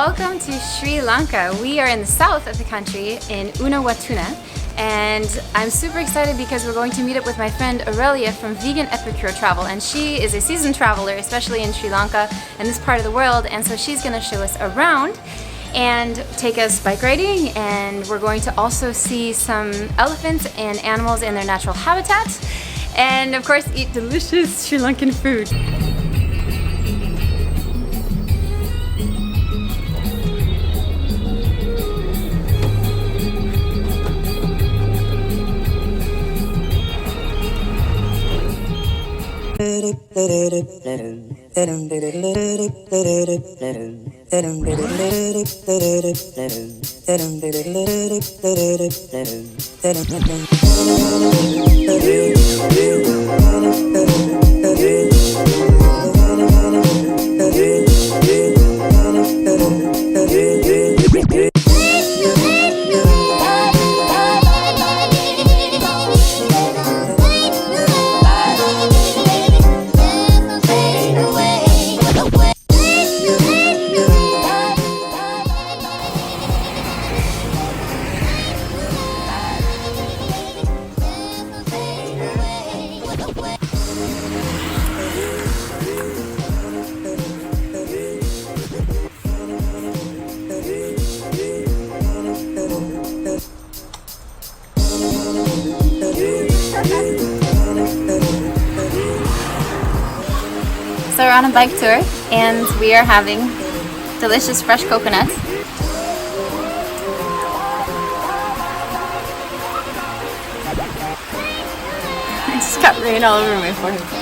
Welcome to Sri Lanka. We are in the south of the country in Unawatuna, and I'm super excited because we're going to meet up with my friend Aurelia from Vegan Epicure Travel, and she is a seasoned traveler, especially in Sri Lanka and this part of the world, and so she's going to show us around and take us bike riding, and we're going to also see some elephants and animals in their natural habitat, and of course eat delicious Sri Lankan food. So we're on a bike tour and we are having delicious fresh coconuts. I just got rain all over my forehead.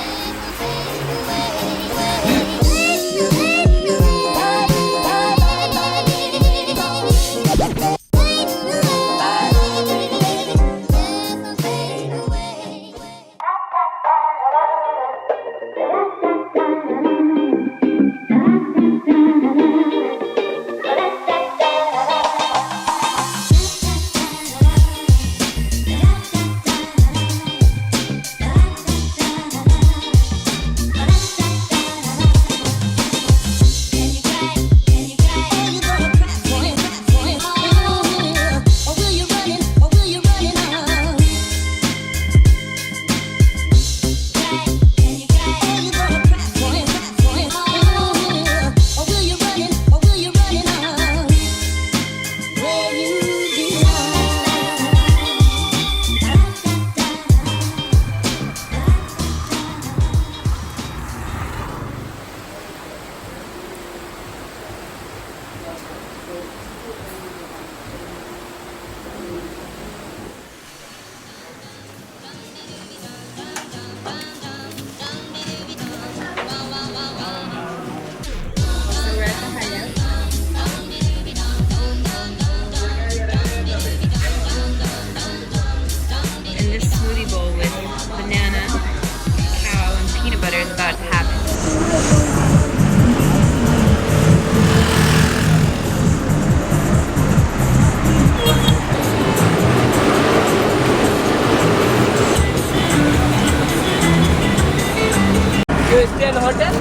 You stay in hotel?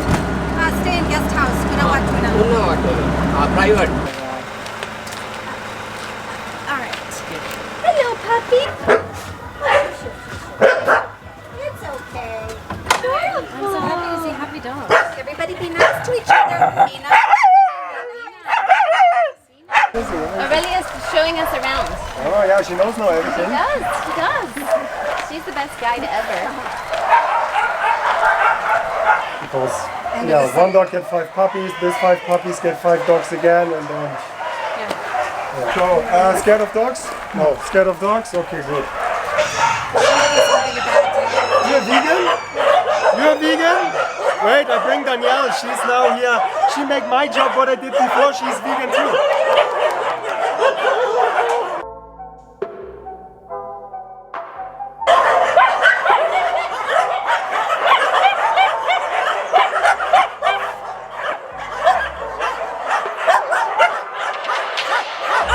Stay in guest house, Unawatuna. Unawatuna. Private. Alright. Hello, puppy. It's okay. I'm so happy to see happy dogs. Everybody be nice to each other. Nina. Aurelia is showing us around. Oh yeah, she knows now everything. She does. She's the best guide ever. Because yeah, one dog get 5 puppies, these 5 puppies get 5 dogs again, and then. Yeah. So scared of dogs? No, scared of dogs? Okay, good. You're vegan? You're vegan? Wait, I bring Danielle. She's now here. She make my job what I did before. She's vegan too.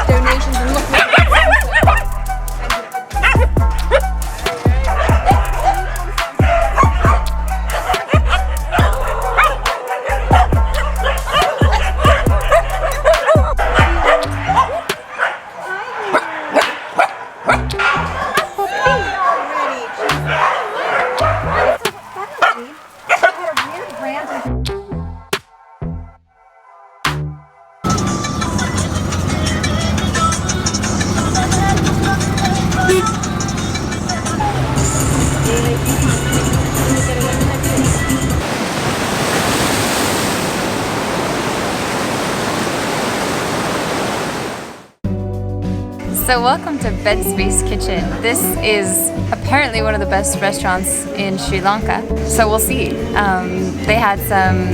Donations and look. So welcome to Bed Space Kitchen. This is apparently one of the best restaurants in Sri Lanka. So we'll see. They had some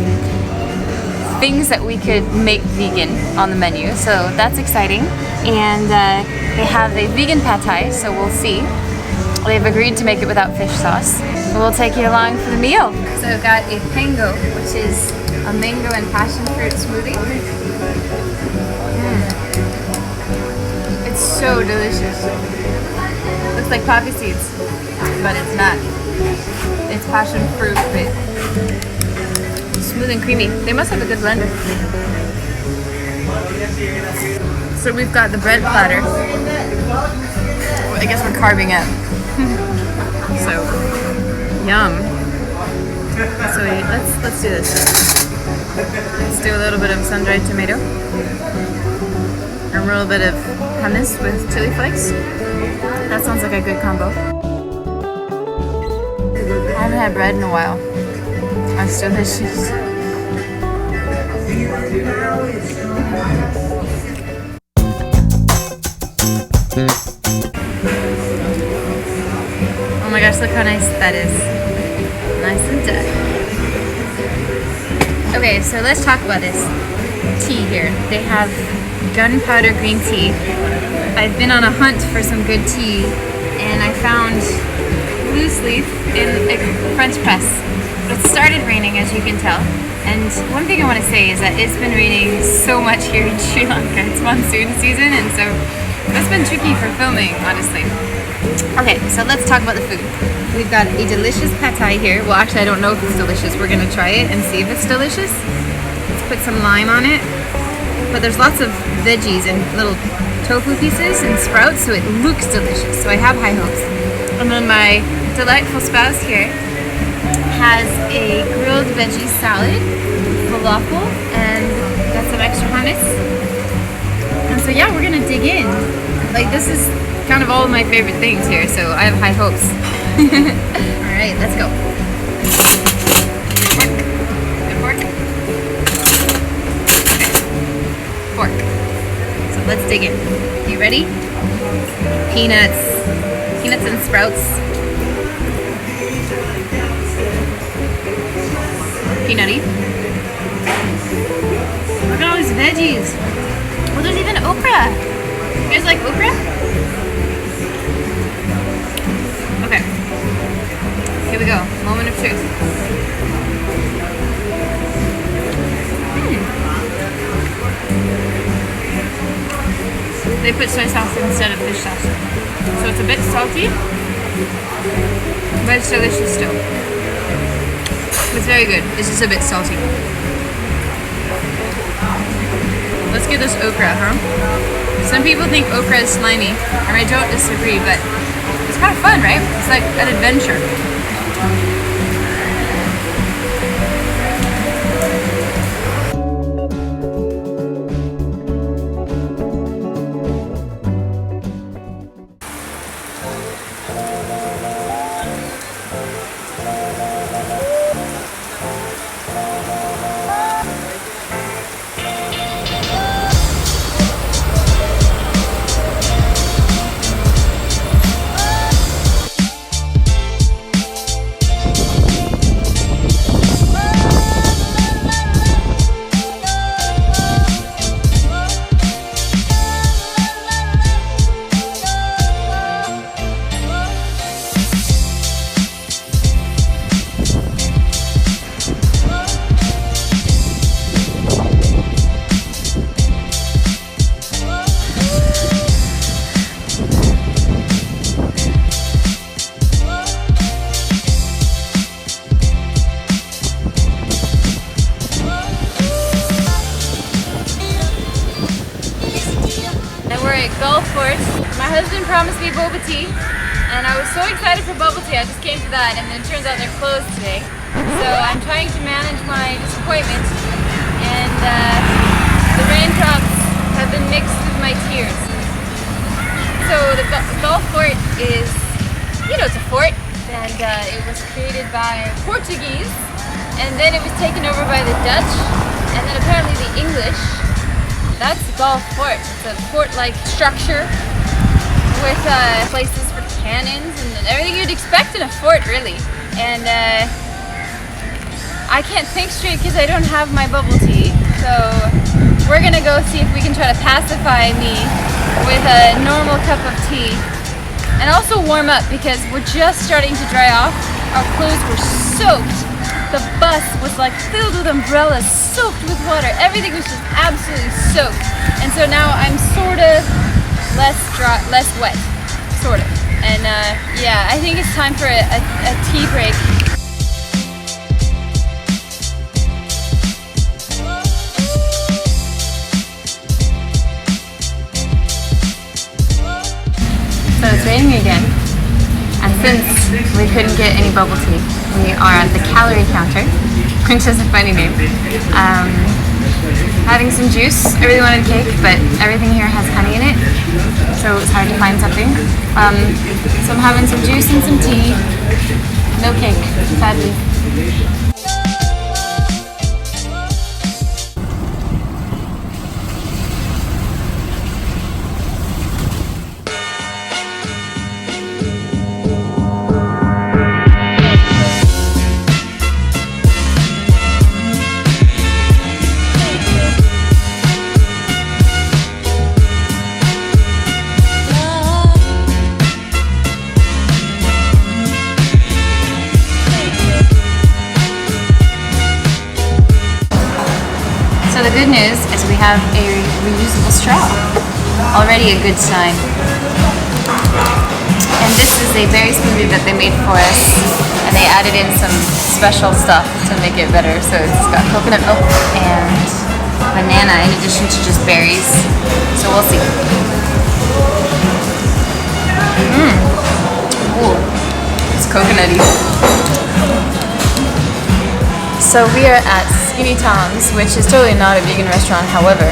things that we could make vegan on the menu, so that's exciting. And they have a vegan pad thai, so we'll see. They've agreed to make it without fish sauce. We'll take you along for the meal. So we've got a pango, which is a mango and passion fruit smoothie. It's so delicious. Looks like poppy seeds, but it's not. It's passion fruit, but smooth and creamy. They must have a good blender. So we've got the bread platter. I guess we're carving up. So, yum. So let's do this. Let's do a little bit of sun-dried tomato. A little bit of hummus with chili flakes. That sounds like a good combo. I haven't had bread in a while. That's delicious. Oh my gosh, look how nice that is. Nice and dark. Okay, so let's talk about this tea here. They have gunpowder green tea. I've been on a hunt for some good tea, and I found loose leaf in a French press. It started raining, as you can tell. And one thing I want to say is that it's been raining so much here in Sri Lanka. It's monsoon season, and so it's been tricky for filming, honestly. Okay, so let's talk about the food. We've got a delicious pad thai here. Well, actually, I don't know if it's delicious. We're gonna try it and see if it's delicious. Let's put some lime on it. But there's lots of veggies and little tofu pieces and sprouts, so it looks delicious. So I have high hopes. And then my delightful spouse here has a grilled veggie salad, falafel, and got some extra hummus. And so yeah, we're gonna dig in. Like, this is kind of all of my favorite things here, so I have high hopes. All right, let's go. Good pork? Okay. Pork. So let's dig in. You ready? Peanuts and sprouts. Peanutty. Look at all these veggies. Oh, there's even okra. You guys like okra? Okay. Here we go. Moment of truth. They put soy sauce instead of fish sauce. So it's a bit salty, but it's delicious still. It's very good. It's just a bit salty. Let's get this okra, huh? Some people think okra is slimy, and I don't disagree, but it's kind of fun, right? It's like an adventure. My husband promised me boba tea, and I was so excited for bubble tea. I just came to that, and then it turns out they're closed today. So I'm trying to manage my disappointment, and the raindrops have been mixed with my tears. So the golf fort is, you know, it's a fort, and it was created by Portuguese, and then it was taken over by the Dutch, and then apparently the English. That's the golf fort. It's a fort-like structure with places for cannons and everything you'd expect in a fort, really. And I can't think straight because I don't have my bubble tea. So we're gonna go see if we can try to pacify me with a normal cup of tea. And also warm up because we're just starting to dry off. Our clothes were soaked. The bus was like filled with umbrellas, soaked with water. Everything was just absolutely soaked. And so now I'm sort of less dry, less wet, sort of. And yeah, I think it's time for a tea break. So it's raining again, and since we couldn't get any bubble tea, we are at the calorie counter, which is a funny name. Having some juice. I really wanted cake, but everything here has honey in it, so it's hard to find something. So I'm having some juice and some tea. No cake, sadly. So the good news is we have a reusable straw. Already a good sign. And this is a berry smoothie that they made for us, and they added in some special stuff to make it better. So it's got coconut milk and banana in addition to just berries. So we'll see. Ooh, it's coconutty. So we are at Skinny Tom's, which is totally not a vegan restaurant. However,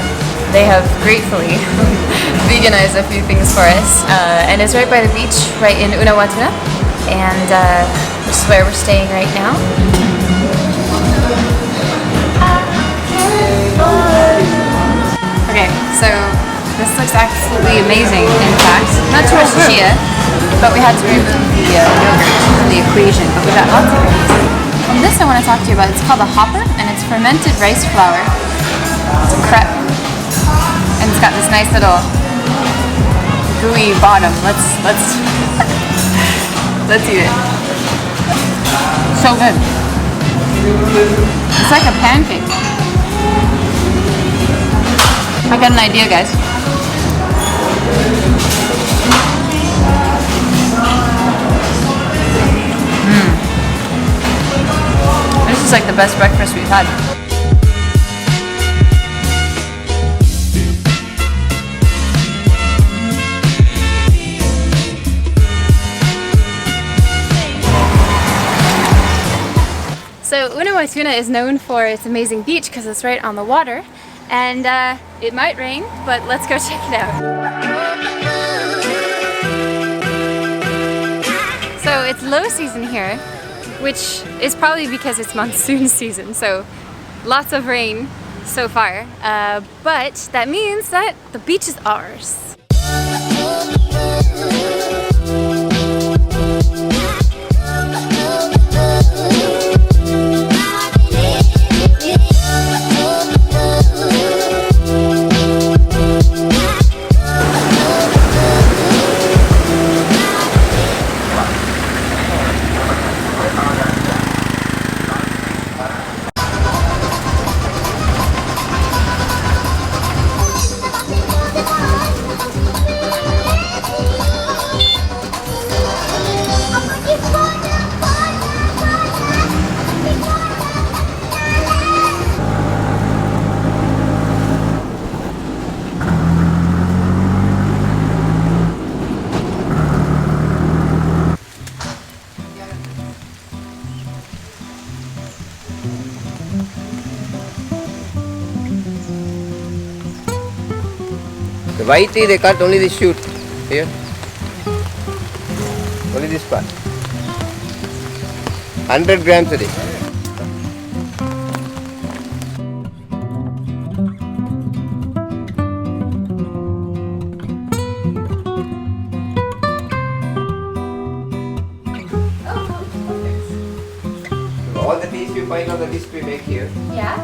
they have gratefully veganized a few things for us, and it's right by the beach, right in Unawatuna, and this is where we're staying right now. Okay, so this looks absolutely amazing. In fact, not too much chia, but we had to remove the yogurt from the equation, but we got lots of it. And this I want to talk to you about. It's called a hopper, and it's fermented rice flour. It's a crepe, and it's got this nice little gooey bottom. Let's let's eat it. So good. It's like a pancake. I got an idea, guys. This is like the best breakfast we've had. So Unawatuna is known for its amazing beach because it's right on the water, and it might rain, but let's go check it out. So it's low season here, which is probably because it's monsoon season, so lots of rain so far, but that means that the beach is ours. The white tea, they cut only the shoot here. Only this part. 100 grams a day. find on the list we make here. Yeah.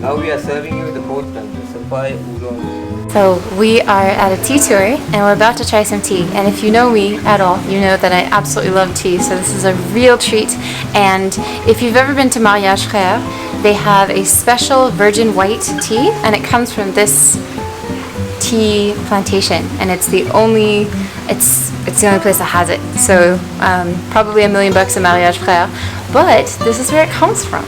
Now we are serving you the fourth one, the Sapphire Oolong. So we are at a tea tour and we're about to try some tea. And if you know me at all, you know that I absolutely love tea. So this is a real treat. And if you've ever been to Mariage Frère, they have a special virgin white tea, and it comes from this tea plantation, and it's the only place that has it. So probably $1 million at Mariage Frère, but this is where it comes from.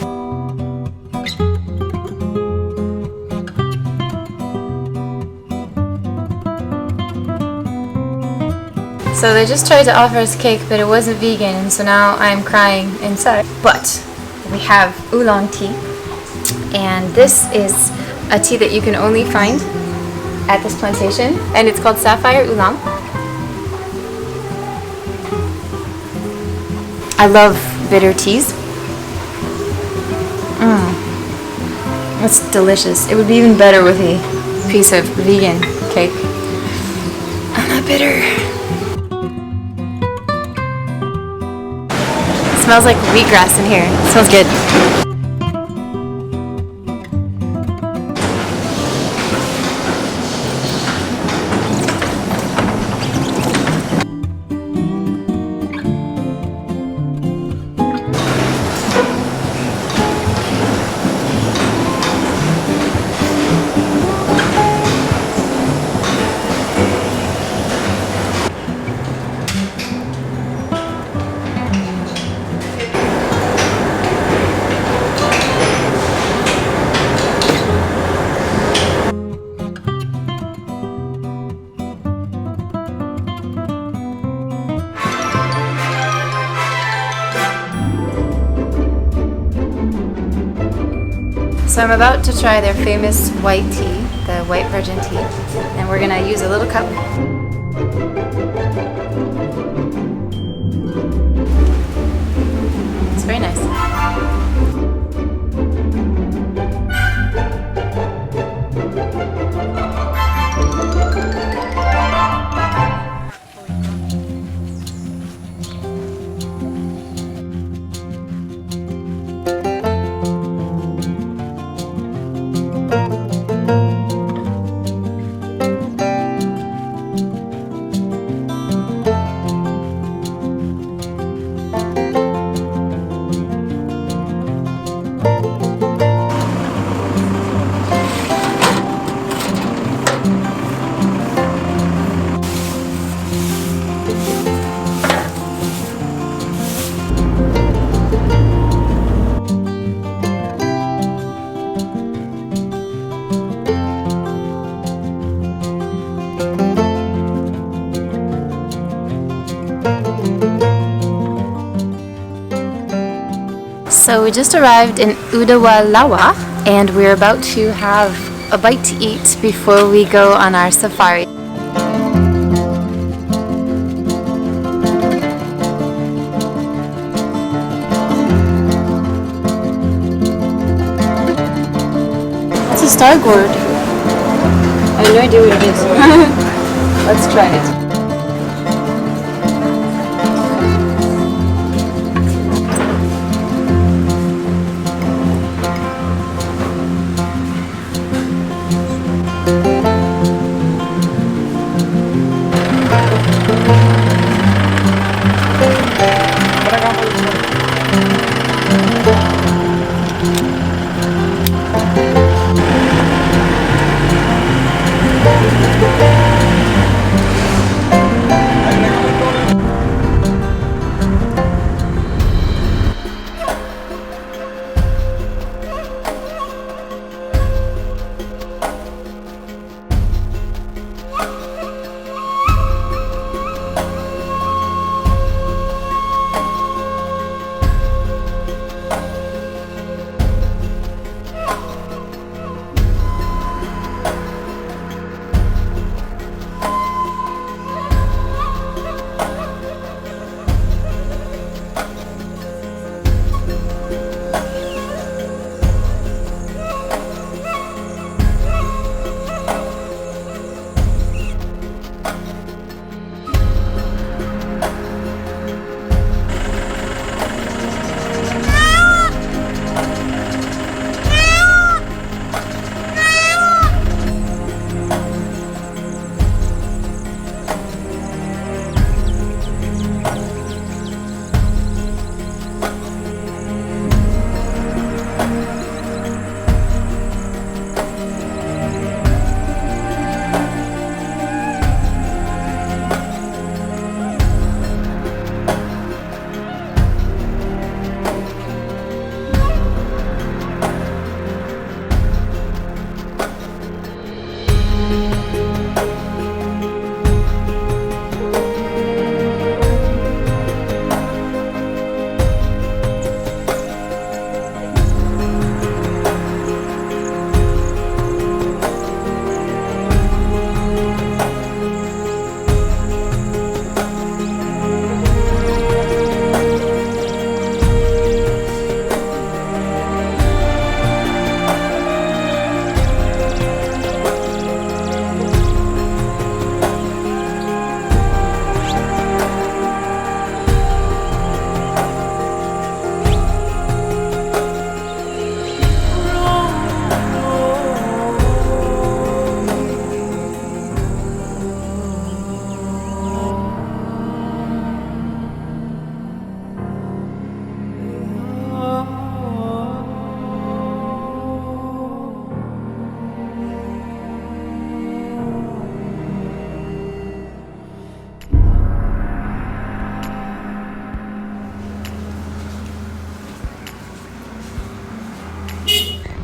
So they just tried to offer us cake, but it wasn't vegan, and so now I'm crying inside. But we have oolong tea, and this is a tea that you can only find at this plantation, and it's called Sapphire Oolong. I love bitter teas. It's delicious. It would be even better with a piece of vegan cake. I'm not bitter. It smells like wheatgrass in here. It smells good. So I'm about to try their famous white tea, the white virgin tea, and we're gonna use a little cup. It's very nice. So we just arrived in Unawatuna, and we're about to have a bite to eat before we go on our safari. It's a star gourd. I have no idea what it is. Let's try it.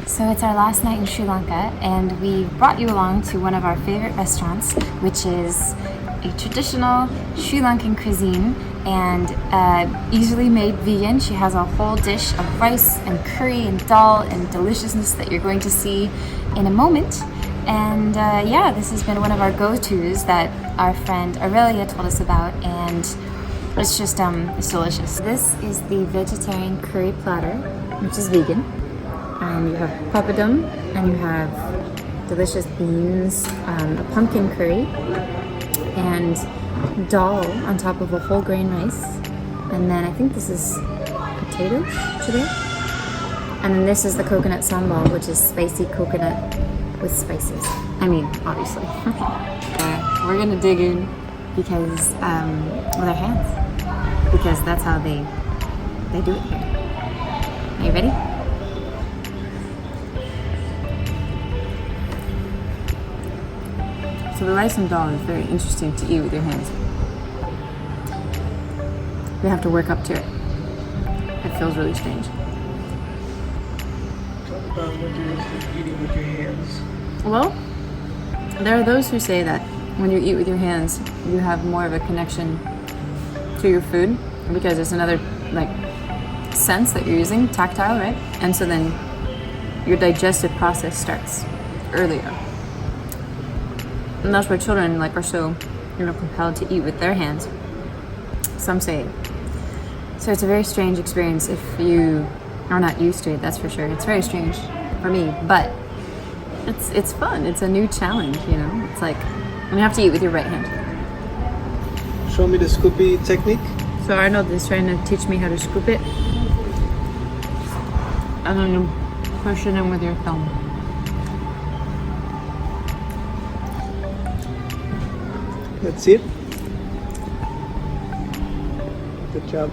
So it's our last night in Sri Lanka, and we brought you along to one of our favorite restaurants, which is a traditional Sri Lankan cuisine and easily made vegan. She has a whole dish of rice and curry and dal and deliciousness that you're going to see in a moment. And yeah, this has been one of our go-tos that our friend Aurelia told us about, and it's just it's delicious. This is the vegetarian curry platter, which is vegan. You have papadum, and you have delicious beans, a pumpkin curry, and dal on top of a whole grain rice. And then I think this is potato today. And then this is the coconut sambal, which is spicy coconut with spices. I mean, obviously. We're gonna dig in because with our hands, because that's how they do it here. Are you ready? So the rice and dal is very interesting to eat with your hands. You have to work up to it. It feels really strange. Talk about what you're eating with your hands. Well, there are those who say that when you eat with your hands, you have more of a connection to your food because it's another like sense that you're using, tactile, right? And so then your digestive process starts earlier. And that's why children like are so, compelled to eat with their hands. Some say. So it's a very strange experience if you are not used to it, that's for sure. It's very strange for me, but it's fun. It's a new challenge, It's like you have to eat with your right hand. Show me the scoopy technique. So Arnold is trying to teach me how to scoop it. And then you push it in with your thumb. That's it. Good job.